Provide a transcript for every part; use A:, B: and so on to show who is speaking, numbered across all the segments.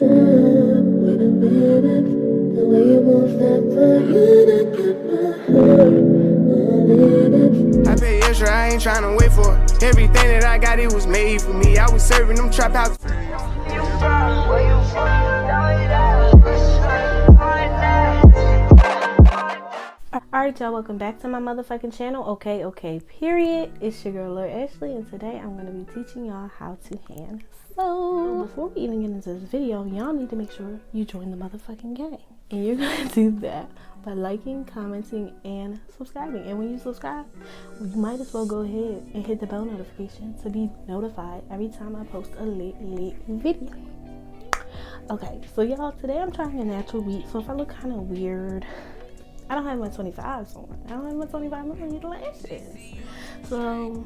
A: Wait a minute, the way you move that body, I got my heart on it.
B: I pay extra, I ain't tryna wait for it. Everything that I got, it was made for me. I was serving them trap house.
C: Alright y'all, welcome back to my motherfucking channel. Okay, period. It's your girl Lord Ashley, and today I'm going to be teaching y'all how to hand sew. Before we even get into this video, y'all need to make sure you join the motherfucking gang. And you're going to do that by liking, commenting, and subscribing. And when you subscribe, you might as well go ahead and hit the bell notification to be notified every time I post a lit video. Okay, so y'all, today I'm trying a natural beat, so if I look kind of weird, I don't have my 25s on. I don't have my 25mm lashes. So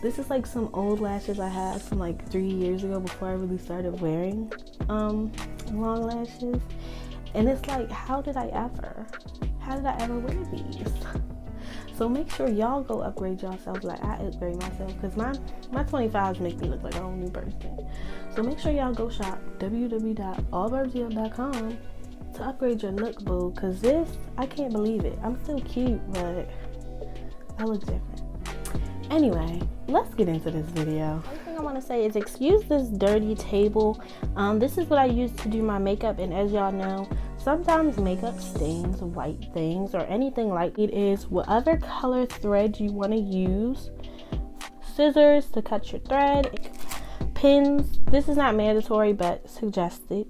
C: this is like some old lashes I had from like 3 years ago before I really started wearing long lashes. And it's like, how did I ever wear these? So make sure y'all go upgrade yourself like I upgrade myself, because my 25s make me look like a whole new person. So make sure y'all go shop www.allbarbsdeal.com to upgrade your look, boo, because this, I can't believe it. I'm still cute, but I look different. Anyway, let's get into this video. First thing I want to say is excuse this dirty table. This is what I use to do my makeup, and as y'all know, sometimes makeup stains white things or anything like it. Is whatever color thread you want to use, scissors to cut your thread, pins, this is not mandatory but suggested,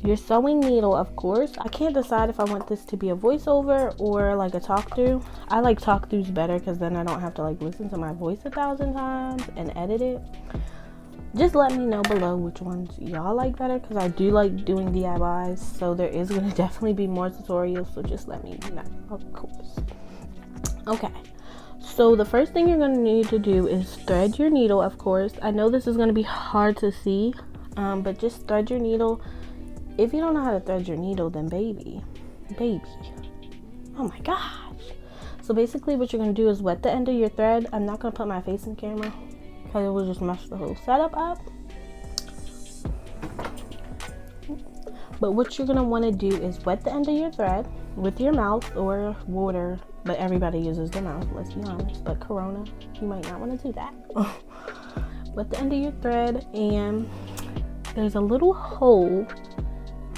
C: your sewing needle, of course. I can't decide if I want this to be a voiceover or like a talk through. I like talk throughs better because then I don't have to like listen to my voice 1,000 times and edit it. Just let me know below which ones y'all like better, because I do like doing DIYs, so there is going to definitely be more tutorials, so just let me know, of course. Okay, so the first thing you're going to need to do is thread your needle, of course. I know this is going to be hard to see, but just thread your needle. If you don't know how to thread your needle, then baby, oh my gosh. So basically what you're going to do is wet the end of your thread. I'm not going to put my face in camera because it will just mess the whole setup up. But what you're going to want to do is wet the end of your thread with your mouth or water, but everybody uses their mouth, let's be honest. But Corona, you might not want to do that. Wet the end of your thread, and there's a little hole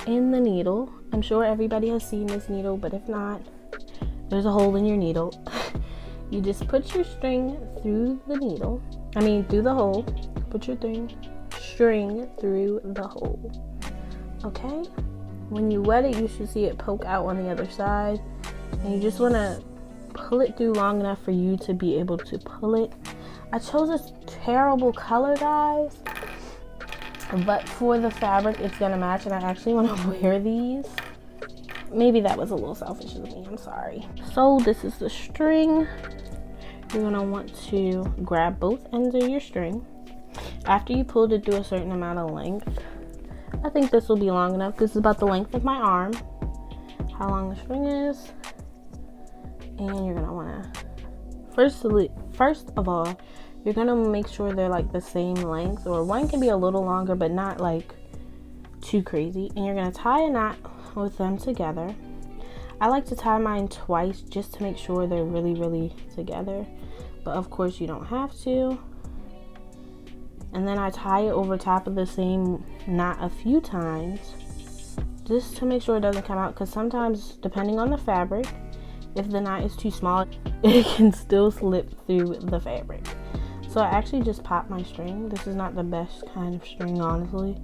C: in the needle. I'm sure everybody has seen this needle, but if not, there's a hole in your needle. You just put your string through the needle, through the hole. Put your string through the hole. Okay, when you wet it, you should see it poke out on the other side, and you just want to pull it through long enough for you to be able to pull it. I chose this terrible color, guys, but for the fabric it's gonna match, and I actually want to wear these. Maybe that was a little selfish of me, I'm sorry. So this is the string. You're gonna want to grab both ends of your string. After you pulled it through a certain amount of length, I think this will be long enough. This is about the length of my arm, how long the string is. And you're gonna wanna, first of all, you're gonna make sure they're like the same length, or one can be a little longer but not like too crazy. And you're gonna tie a knot with them together. I like to tie mine twice just to make sure they're really together, but of course you don't have to. And then I tie it over top of the same knot a few times just to make sure it doesn't come out, because sometimes, depending on the fabric, if the knot is too small, it can still slip through the fabric. So I actually just popped my string. This is not the best kind of string, honestly.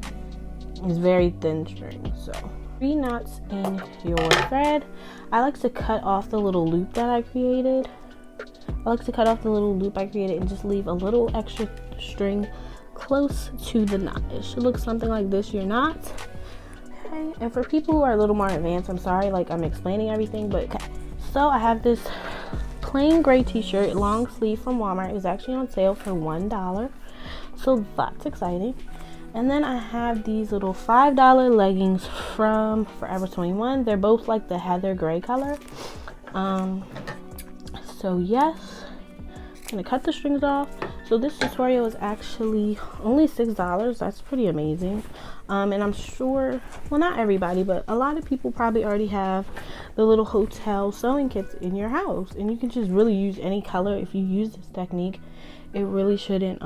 C: It's very thin string. So 3 knots in your thread. I like to cut off the little loop that I created. And just leave a little extra string close to the knot. It should look something like this, your knot. Okay, and for people who are a little more advanced, I'm sorry, like I'm explaining everything, but okay. So I have this plain gray t-shirt, long sleeve from Walmart. It was actually on sale for $1, so that's exciting. And then I have these little $5 leggings from Forever 21. They're both like the heather gray color. So yes, I'm gonna cut the strings off. So this tutorial is actually only $6. That's pretty amazing. And I'm sure, well, not everybody, but a lot of people probably already have the little hotel sewing kits in your house, and you can just really use any color. If you use this technique, it really shouldn't,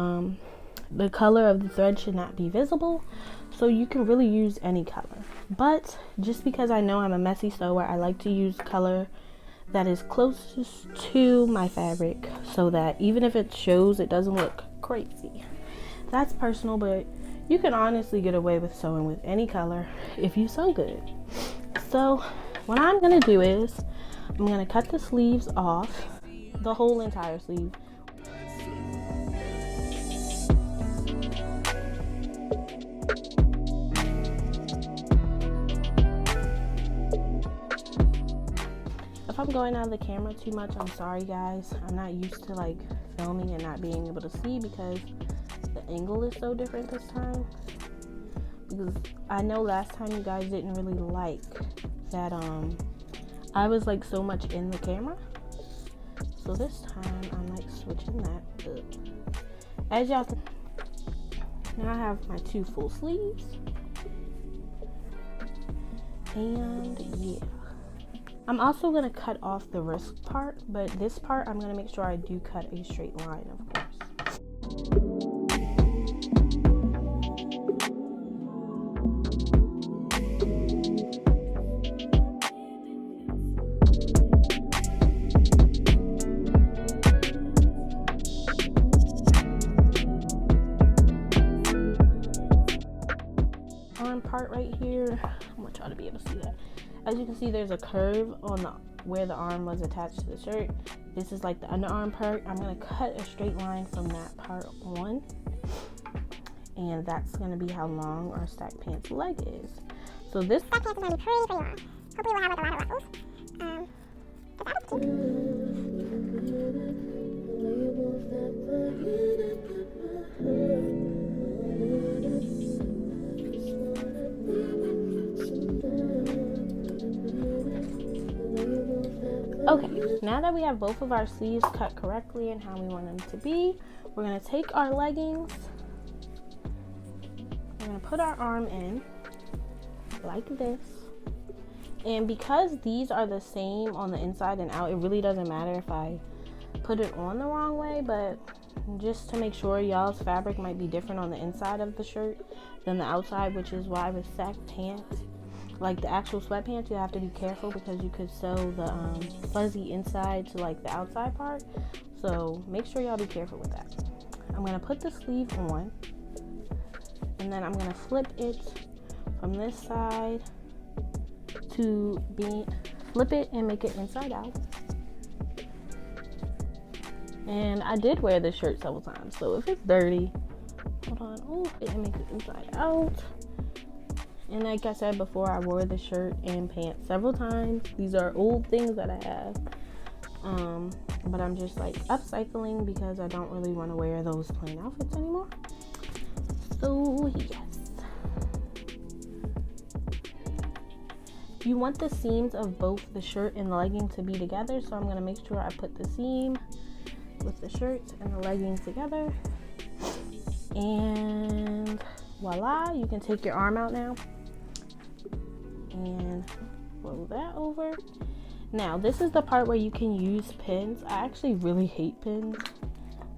C: the color of the thread should not be visible, so you can really use any color. But just because I know I'm a messy sewer, I like to use color that is closest to my fabric, so that even if it shows, it doesn't look crazy. That's personal, but you can honestly get away with sewing with any color if you sew good. So what I'm gonna do is I'm gonna cut the sleeves off, the whole entire sleeve. If I'm going out of the camera too much, I'm sorry guys. I'm not used to like filming and not being able to see because the angle is so different this time. Because I know last time you guys didn't really like that I was like so much in the camera. So this time I'm like switching that up. As y'all can, now I have my 2 full sleeves. And yeah. I'm also going to cut off the wrist part, but this part I'm going to make sure I do cut a straight line, of course. Arm part right here, I'm going to try to be able to see that. As you can see, there's a curve on where the arm was attached to the shirt. This is like the underarm part. I'm going to cut a straight line from that part on. And that's going to be how long our stack pants leg is. So this stack pants is going to be pretty long. Hopefully we'll have like a lot of ruffles. Okay, now that we have both of our sleeves cut correctly and how we want them to be, we're going to take our leggings, we're going to put our arm in like this, and because these are the same on the inside and out, it really doesn't matter if I put it on the wrong way, but just to make sure, y'all's fabric might be different on the inside of the shirt than the outside, which is why with sack pants, like the actual sweatpants, you have to be careful because you could sew the fuzzy inside to like the outside part. So make sure y'all be careful with that. I'm gonna put the sleeve on, and then I'm gonna flip it from this side to flip it and make it inside out. And I did wear this shirt several times, so if it's dirty, hold on, oh, and make it inside out. And like I said before, I wore the shirt and pants several times. These are old things that I have. But I'm just like upcycling because I don't really want to wear those plain outfits anymore. So yes. You want the seams of both the shirt and the legging to be together. So I'm going to make sure I put the seam with the shirt and the legging together. And voila, you can take your arm out now and roll that over. Now this is the part where you can use pins. I actually really hate pins,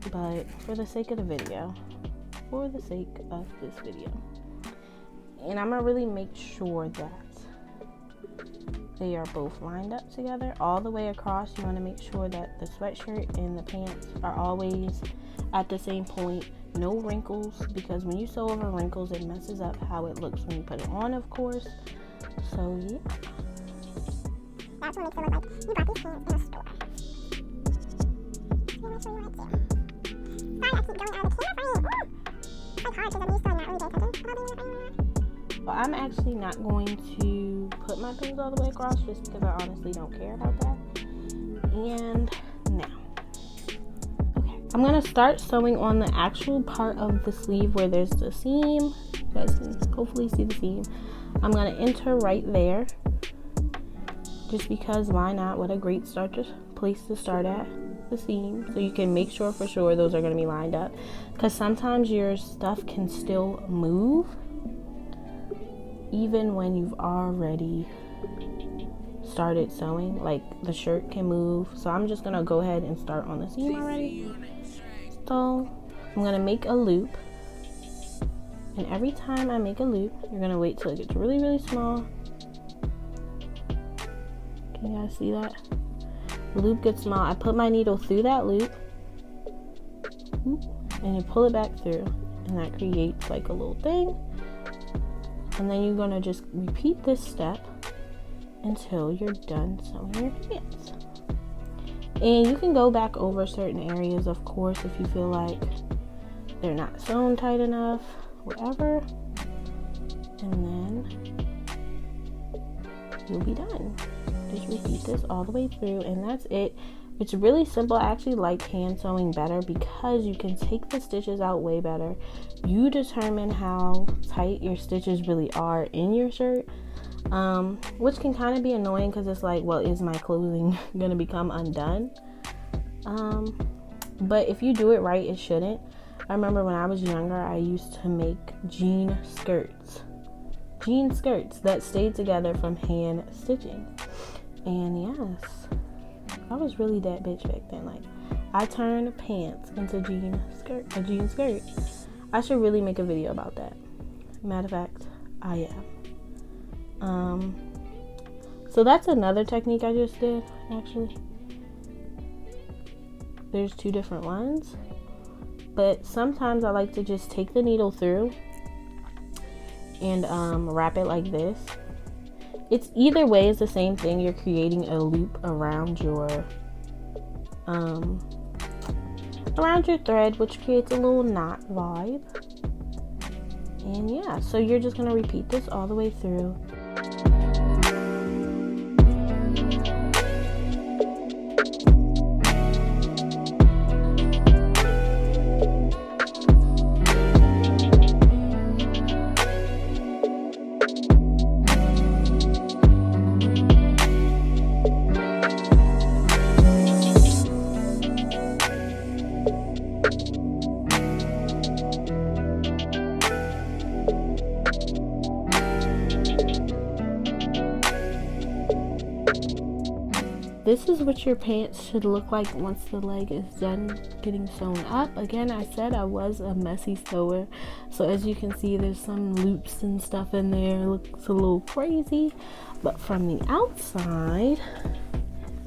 C: but for the sake of the video, and I'm gonna really make sure that they are both lined up together all the way across. You want to make sure that the sweatshirt and the pants are always at the same point. No wrinkles, because when you sew over wrinkles, it messes up how it looks when you put it on, of course. So yeah, that's what makes it look like you bought these pants in a store. So make sure you like them. Sorry, I keep going out of the camera frame. It's like hard because I'm used to not really paying attention. Well, I'm actually not going to put my pins all the way across just because I honestly don't care about that. And now, I'm going to start sewing on the actual part of the sleeve where there's the seam. You guys can hopefully see the seam. I'm going to enter right there. Just because, why not? What a great place to start at, the seam. So you can make sure for sure those are going to be lined up. Because sometimes your stuff can still move. even when you've already started sewing, like the shirt can move. So I'm just gonna go ahead and start on the seam already. So I'm gonna make a loop, and every time I make a loop, you're gonna wait till it gets really, really small. Can you guys see that? The loop gets small. I put my needle through that loop, and you pull it back through, and that creates like a little thing. And then you're gonna just repeat this step until you're done sewing your pants. And you can go back over certain areas, of course, if you feel like they're not sewn tight enough, whatever. And then you'll be done. Just repeat this all the way through, and that's it. It's really simple. I actually like hand sewing better because you can take the stitches out way better. You determine how tight your stitches really are in your shirt, which can kind of be annoying because it's like, well, is my clothing gonna become undone? But if you do it right, it shouldn't. I remember when I was younger, I used to make jean skirts that stayed together from hand stitching. And yes, I was really that bitch back then. Like, I turned pants into a jean skirt. I should really make a video about that. Matter of fact, I am. So that's another technique I just did, actually. There's two different ones, but sometimes I like to just take the needle through and wrap it like this. It's either way, it's the same thing. You're creating a loop around your thread, which creates a little knot vibe. And yeah, so you're just gonna repeat this all the way through. This is what your pants should look like once the leg is done getting sewn up. Again, I said I was a messy sewer, so as you can see, there's some loops and stuff in there. It looks a little crazy, but from the outside,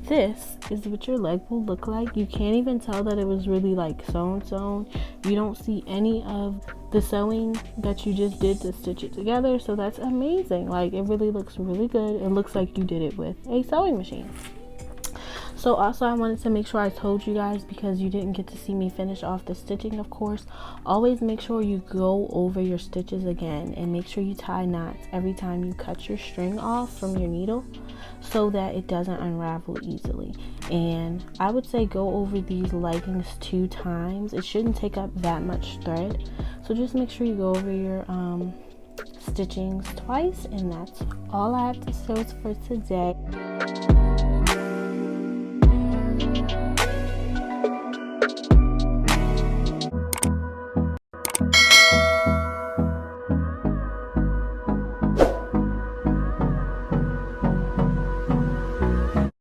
C: this is what your leg will look like. You can't even tell that it was really like sewn. You don't see any of the sewing that you just did to stitch it together, so that's amazing. Like, it really looks really good. It looks like you did it with a sewing machine. So also, I wanted to make sure I told you guys, because you didn't get to see me finish off the stitching, of course, always make sure you go over your stitches again and make sure you tie knots every time you cut your string off from your needle so that it doesn't unravel easily. And I would say go over these leggings 2 times. It shouldn't take up that much thread, so just make sure you go over your stitchings twice. And that's all I have to show for today.